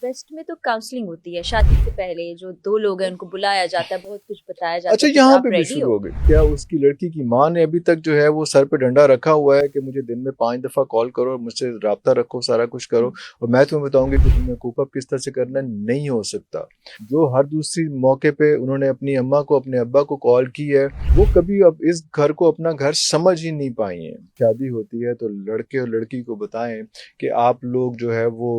Waste में तो counselling होती है शादी से पहले, जो दो लोग हैं उनको बुलाया जाता है, बहुत कुछ बताया जाता अच्छा है कि यहाँ आप पे भी रेडी शुरू हो। हो गई क्या? उसकी लड़की की माँ ने अभी तक जो है वो सर पे डंडा रखा हुआ है कि मुझे दिन में 5 दफा कॉल करो और मुझसे राब्ता रखो, सारा कुछ करो, और मैं तुम्हें बताऊंगी कि तुम्हें कूप अप किस तरह से करना है। नहीं हो सकता। जो हर दूसरी मौके पे उन्होंने अपनी अम्मा को, अपने अब्बा को कॉल की है, वो कभी अब इस घर को अपना घर समझ ही नहीं पाई हैं। शादी होती है तो लड़के और लड़की को बताएं कि आप लोग जो है वो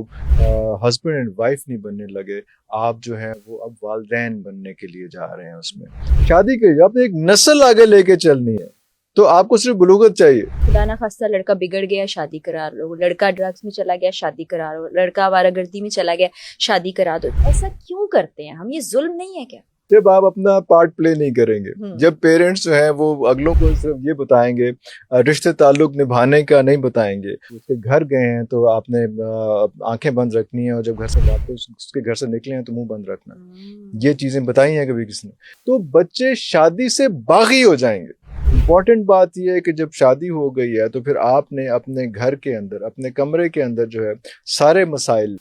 हस्बैंड एंड वाइफ नहीं बनने लगे, आप जो है वो अब वालदैन बनने के लिए जा रहे हैं। उसमें शादी के आपने एक नस्ल आगे लेके चलनी है, तो आपको सिर्फ बुलूगत चाहिए। खुदा ना खास्ता लड़का बिगड़ गया, शादी करा लो। लड़का ड्रग्स में चला गया, शादी करा लो। लड़का आवारागर्दी में चला गया, शादी करा दो। ऐसा क्यों करते हैं हम? ये जुल्म नहीं है क्या? जब आप अपना पार्ट प्ले नहीं करेंगे, जब पेरेंट्स जो है वो अगलों को सिर्फ ये बताएंगे, रिश्ते ताल्लुक निभाने का नहीं बताएंगे। उसके घर गए हैं तो आपने आंखें बंद रखनी है, और जब घर से वापस उसके घर से निकले हैं तो मुंह बंद रखना। ये चीजें बताई हैं कभी किसी ने? तो बच्चे शादी से बागी हो जाएंगे। इम्पॉर्टेंट बात यह है कि जब शादी हो गई है तो फिर आपने अपने घर के अंदर, अपने कमरे के अंदर जो है सारे मसाइल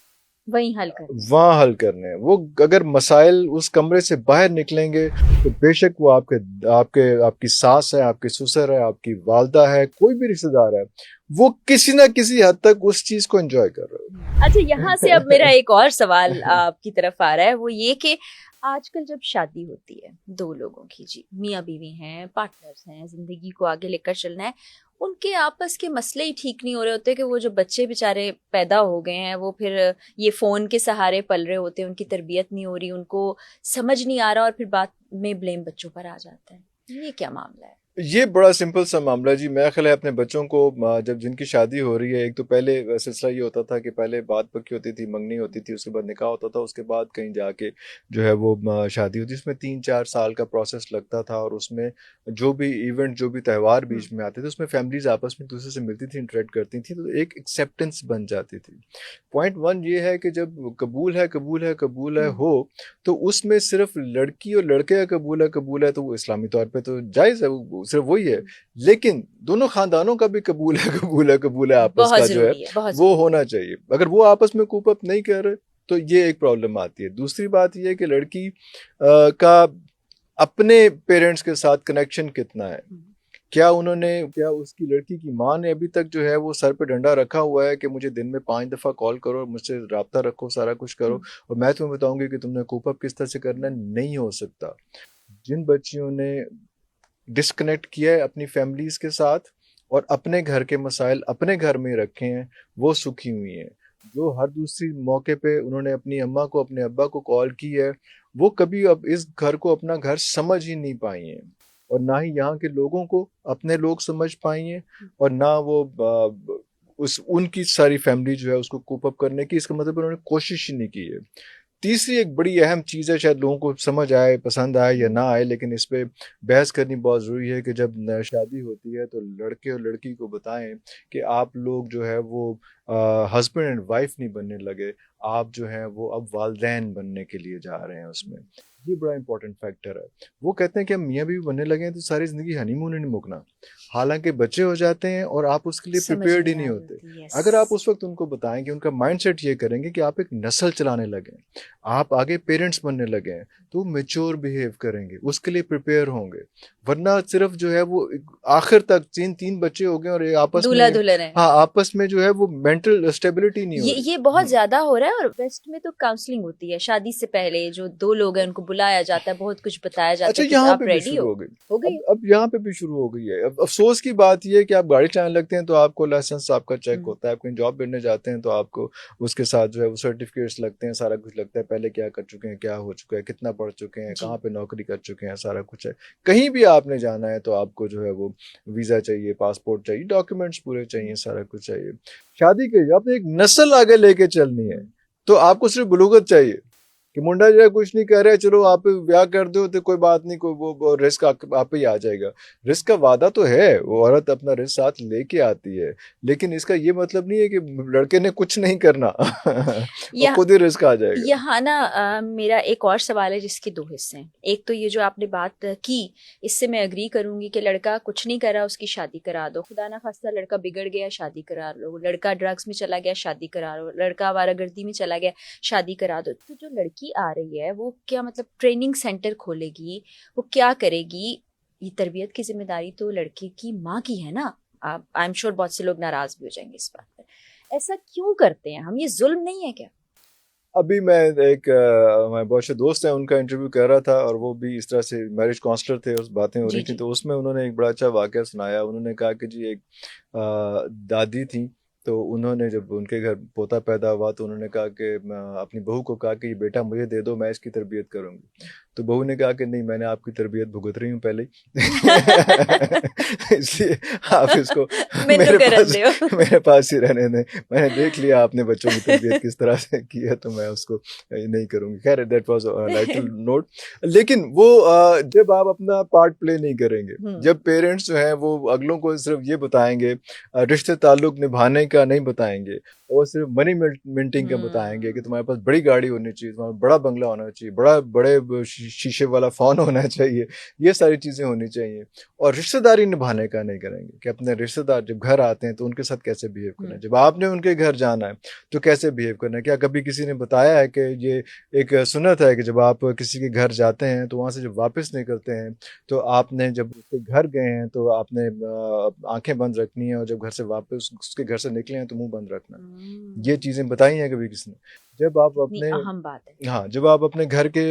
वहाँ हल करने हैं। वो अगर मसाइल उस कमरे से बाहर निकलेंगे तो बेशक वो आपकी सास है, आपकी ससुर है, आपकी वालदा है, कोई भी रिश्तेदार है, वो किसी ना किसी हद तक उस चीज को एंजॉय कर रहे हो। अच्छा, यहाँ से अब मेरा एक और सवाल आपकी तरफ आ रहा है, वो ये कि आजकल जब शादी होती है दो लोगों की, जी मियाँ बीवी हैं, पार्टनर्स हैं, जिंदगी को आगे लेकर चलना है, उनके आपस के मसले ही ठीक नहीं हो रहे होते कि वो जो बच्चे बेचारे पैदा हो गए हैं वो फिर ये फोन के सहारे पल रहे होते हैं, उनकी तरबियत नहीं हो रही, उनको समझ नहीं आ रहा, और फिर बाद में ब्लेम बच्चों पर आ जाता है। ये क्या मामला है? ये बड़ा सिंपल सा मामला जी। मेरा ख्याल है अपने बच्चों को जब जिनकी शादी हो रही है, एक तो पहले सिलसिला ये होता था कि पहले बात पक्की होती थी, मंगनी होती थी, उसके बाद निकाह होता था, उसके बाद कहीं जाके जो है वो शादी होती, उसमें 3-4 साल का प्रोसेस लगता था, और उसमें जो भी इवेंट, जो भी त्यौहार बीच में आते थे, उसमें फैमिलीज आपस में दूसरे से मिलती थी, इंटरेक्ट करती थी, तो एक एक्सेप्टेंस बन जाती थी। पॉइंट वन ये है कि जब कबूल है कबूल है कबूल है हो, तो उसमें सिर्फ लड़की और लड़के का कबूल है तो वो इस्लामी तौर पे तो जायज़ है, वो सिर्फ वही है। लेकिन दोनों खानदानों का भी कबूल है आपस का जो है वो होना चाहिए। अगर वो आपस में कूप अप नहीं कर रहे तो ये एक प्रॉब्लम आती है। दूसरी बात ये है कि लड़की का अपने पेरेंट्स के साथ कनेक्शन कितना है। क्या उसकी लड़की की माँ ने अभी तक जो है वो सर पे डंडा रखा हुआ है कि मुझे दिन में 5 दफा कॉल करो और मुझसे राब्ता रखो, सारा कुछ करो, और मैं तुम्हें बताऊंगी कि तुमने कूप अप किस तरह से करना है। नहीं हो सकता। जिन बच्चियों ने डिस्कनेक्ट किया है अपनी फैमिलीज के साथ और अपने घर के मसाइल अपने घर में रखे हैं, वो सुखी हुई हैं। जो हर दूसरी मौके पे उन्होंने अपनी अम्मा को, अपने अब्बा को कॉल की है, वो कभी अब इस घर को अपना घर समझ ही नहीं पाई हैं, और ना ही यहाँ के लोगों को अपने लोग समझ पाई हैं, और ना वो उनकी सारी फैमिली जो है उसको कूप अप करने की, इसका मतलब उन्होंने कोशिश ही नहीं की है। तीसरी एक बड़ी अहम चीज़ है, शायद लोगों को समझ आए, पसंद आए या ना आए, लेकिन इस पे बहस करनी बहुत ज़रूरी है कि जब शादी होती है तो लड़के और लड़की को बताएं कि आप लोग जो है वो हस्बैंड एंड वाइफ नहीं बनने लगे, आप जो है वो अब वालदैन बनने के लिए जा रहे हैं। उसमें ये बड़ा इंपॉर्टेंट फैक्टर है। वो कहते हैं कि हम मियाँ बीवी बनने लगे हैं तो सारी ज़िंदगी हनीमून नहीं मुकना, हालांकि बच्चे हो जाते हैं और आप उसके लिए प्रिपेयर्ड ही नहीं होते। अगर आप उस वक्त उनको बताएं कि उनका माइंडसेट ये करेंगे कि आप एक नस्ल चलाने लगे, आप आगे पेरेंट्स बनने लगे हैं, तो मैच्योर बिहेव करेंगे, उसके लिए प्रिपेयर होंगे। वरना सिर्फ जो है वो आखिर तक 3 बच्चे हो गए और आपस में आपस में जो है वो मेंटल स्टेबिलिटी नहीं हो रही। ये बहुत ज्यादा हो रहा है। और वेस्ट में तो काउंसलिंग होती है शादी से पहले, जो दो लोग हैं उनको बुलाया जाता है, बहुत कुछ बताया जाता है कि आप रेडी हो गई। अब यहाँ पे भी शुरू हो गई है। अब अफसोस की बात ये है कि आप गाड़ी चलाने लगते हैं तो आपको लाइसेंस आपका चेक होता है, आप कहीं जॉब करने जाते हैं तो आपको उसके साथ जो है वो सर्टिफिकेट्स लगते हैं, सारा कुछ लगता है, पहले क्या कर चुके हैं, क्या हो चुका है, कितना पढ़ चुके हैं, कहाँ पे नौकरी कर चुके हैं, सारा कुछ है। कहीं भी आपने जाना है तो आपको जो है वो वीजा चाहिए, पासपोर्ट चाहिए, डॉक्यूमेंट्स पूरे चाहिए, सारा कुछ चाहिए। शादी के आपने एक नस्ल आगे लेके चलनी है तो आपको सिर्फ बुलूगत चाहिए। کہ منڈا جو ہے کچھ نہیں کر رہا ہے, چلو آپ بیاہ کر دو تو کوئی بات نہیں, کوئی وہ رسک آپ پہ ہی آ جائے گا. رسک کا وعدہ تو ہے, وہ عورت اپنا رسک ساتھ لے کے آتی ہے, لیکن اس کا یہ مطلب نہیں ہے کہ لڑکے نے کچھ نہیں کرنا اور خود ہی رسک آ جائے گا. یہاں نا میرا ایک اور سوال ہے جس کے دو حصے ہیں. ایک تو یہ جو آپ نے بات کی, اس سے میں اگری کروں گی کہ لڑکا کچھ نہیں کر رہا, اس کی شادی کرا دو. خدا نہ خواستہ لڑکا بگڑ گیا, شادی کرا لو. لڑکا ڈرگس میں چلا گیا, شادی کرا لو. لڑکا آوارہ گردی میں چلا گیا, شادی کرا دو. تو جو لڑکی آ رہی ہے وہ کیا مطلب ٹریننگ سینٹر کھولے گی, وہ کیا کرے گی؟ یہ تربیت کی ذمہ داری تو لڑکے کی ماں کی ہے نا. آئی ایم شیور بہت سے لوگ ناراض بھی ہو جائیں گے اس بات پر. ایسا کیوں کرتے ہیں ہم؟ یہ ظلم نہیں ہے کیا؟ ابھی میں ایک ہمارے بہت سے دوست ہیں, ان کا انٹرویو کر رہا تھا, اور وہ بھی اس طرح سے میرج کاؤنسلر تھے, اس باتیں ہو رہی تھیں, تو اس میں انہوں نے ایک بڑا اچھا واقعہ سنایا. انہوں نے کہا کہ جی ایک دادی تھیں, تو انہوں نے جب ان کے گھر پوتا پیدا ہوا تو انہوں نے کہا کہ اپنی بہو کو کہا کہ یہ بیٹا مجھے دے دو, میں اس کی تربیت کروں گی. تو بہو نے کہا کہ نہیں, میں نے آپ کی تربیت بھگت رہی ہوں پہلے اس لیے آپ اس کو میرے پاس ہی رہنے دیں, میں نے دیکھ لیا آپ نے بچوں کی تربیت کس طرح سے کی ہے, تو میں اس کو نہیں کروں گی. خیر دیٹ واز لائٹل نوٹ. لیکن وہ جب آپ اپنا پارٹ پلے نہیں کریں گے, جب پیرنٹس جو ہیں وہ اگلوں کو صرف یہ بتائیں گے, رشتے تعلق نبھانے کا نہیں بتائیں گے, اور صرف منی منٹنگ کا بتائیں گے کہ تمہارے پاس بڑی گاڑی ہونی چاہیے, تمہارا بڑا بنگلہ ہونا چاہیے, بڑے شیشے والا فون ہونا چاہیے, یہ ساری چیزیں ہونی چاہیے, اور رشتہ داری نبھانے کا نہیں کریں گے کہ اپنے رشتہ دار جب گھر آتے ہیں تو ان کے ساتھ کیسے بیہیو کرنا ہے, جب آپ نے ان کے گھر جانا ہے تو کیسے بیہیو کرنا ہے. کیا کبھی کسی نے بتایا ہے کہ یہ ایک سنت ہے کہ جب آپ کسی کے گھر جاتے ہیں تو وہاں سے جب واپس نکلتے ہیں تو آپ نے جب اس کے گھر گئے ہیں تو آپ نے آنکھیں بند رکھنی ہیں, اور جب گھر سے واپس اس کے گھر سے نکلے ہیں تو منہ بند رکھنا ہے. یہ چیزیں بتائی ہیں کبھی کسی نے؟ جب آپ اپنے اہم بات ہے. ہاں, جب آپ اپنے گھر کے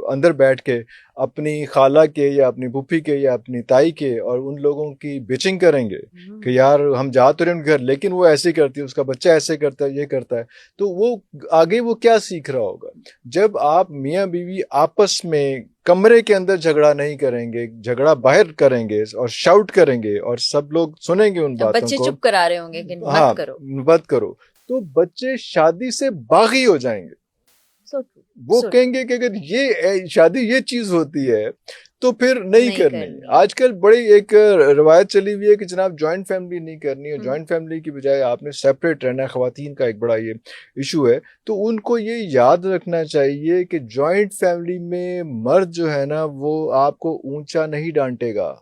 اندر بیٹھ کے اپنی خالہ کے یا اپنی پھوپھی کے یا اپنی تائی کے اور ان لوگوں کی بیچنگ کریں گے کہ یار ہم جا تو رہے ہیں گھر, لیکن وہ ایسے کرتی ہے, اس کا بچہ ایسے کرتا ہے, یہ کرتا ہے, تو وہ آگے وہ کیا سیکھ رہا ہوگا؟ جب آپ میاں بیوی آپس میں کمرے کے اندر جھگڑا نہیں کریں گے, جھگڑا باہر کریں گے اور شاؤٹ کریں گے اور سب لوگ سنیں گے ان باتوں کو, بچے چپ کرا رہے ہوں گے کہ ہاں مت کرو, تو بچے شادی سے باغی ہو جائیں گے. وہ کہیں گے کہ اگر یہ شادی یہ چیز ہوتی ہے تو پھر نہیں کرنی. آج کل بڑی ایک روایت چلی ہوئی ہے کہ جناب جوائنٹ فیملی نہیں کرنی ہے, جوائنٹ فیملی کی بجائے آپ نے سیپریٹ رہنا ہے. خواتین کا ایک بڑا یہ ایشو ہے, تو ان کو یہ یاد رکھنا چاہیے کہ جوائنٹ فیملی میں مرد جو ہے نا وہ آپ کو اونچا نہیں ڈانٹے گا,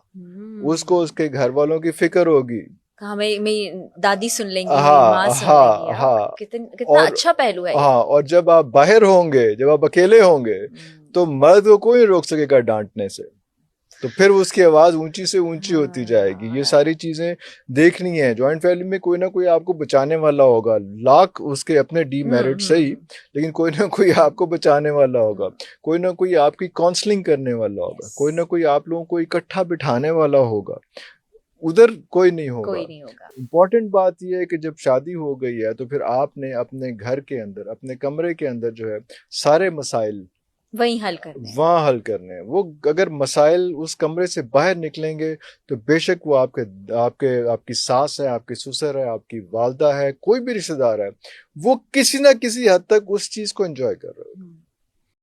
اس کو اس کے گھر والوں کی فکر ہوگی. میری دادی سن لیں گی, ماں سن لیں گی. کتنا اچھا پہلو ہے. ہاں, اور جب آپ باہر ہوں گے, جب آپ اکیلے ہوں گے تو مرد کو کوئی روک سکے گا ڈانٹنے سے, تو پھر اس کی آواز اونچی سے اونچی ہوتی جائے گی. یہ ساری چیزیں دیکھنی ہے. جوائنٹ فیملی میں کوئی نہ کوئی آپ کو بچانے والا ہوگا, لاکھ اس کے اپنے ڈی میرٹ صحیح, لیکن کوئی نہ کوئی آپ کو بچانے والا ہوگا, کوئی نہ کوئی آپ کی کاؤنسلنگ کرنے والا ہوگا, کوئی نہ کوئی آپ لوگوں کو اکٹھا بٹھانے والا ہوگا. ادھر کوئی نہیں ہوگا. امپورٹنٹ بات یہ ہے کہ جب شادی ہو گئی ہے تو پھر آپ نے اپنے گھر کے اندر, اپنے کمرے کے اندر جو ہے سارے مسائل وہاں حل کرنے ہیں. وہ اگر مسائل اس کمرے سے باہر نکلیں گے تو بے شک وہ آپ کی ساس ہے, آپ کی سسر ہے, آپ کی والدہ ہے, کوئی بھی رشتہ دار ہے, وہ کسی نہ کسی حد تک اس چیز کو انجوائے کر رہے ہیں.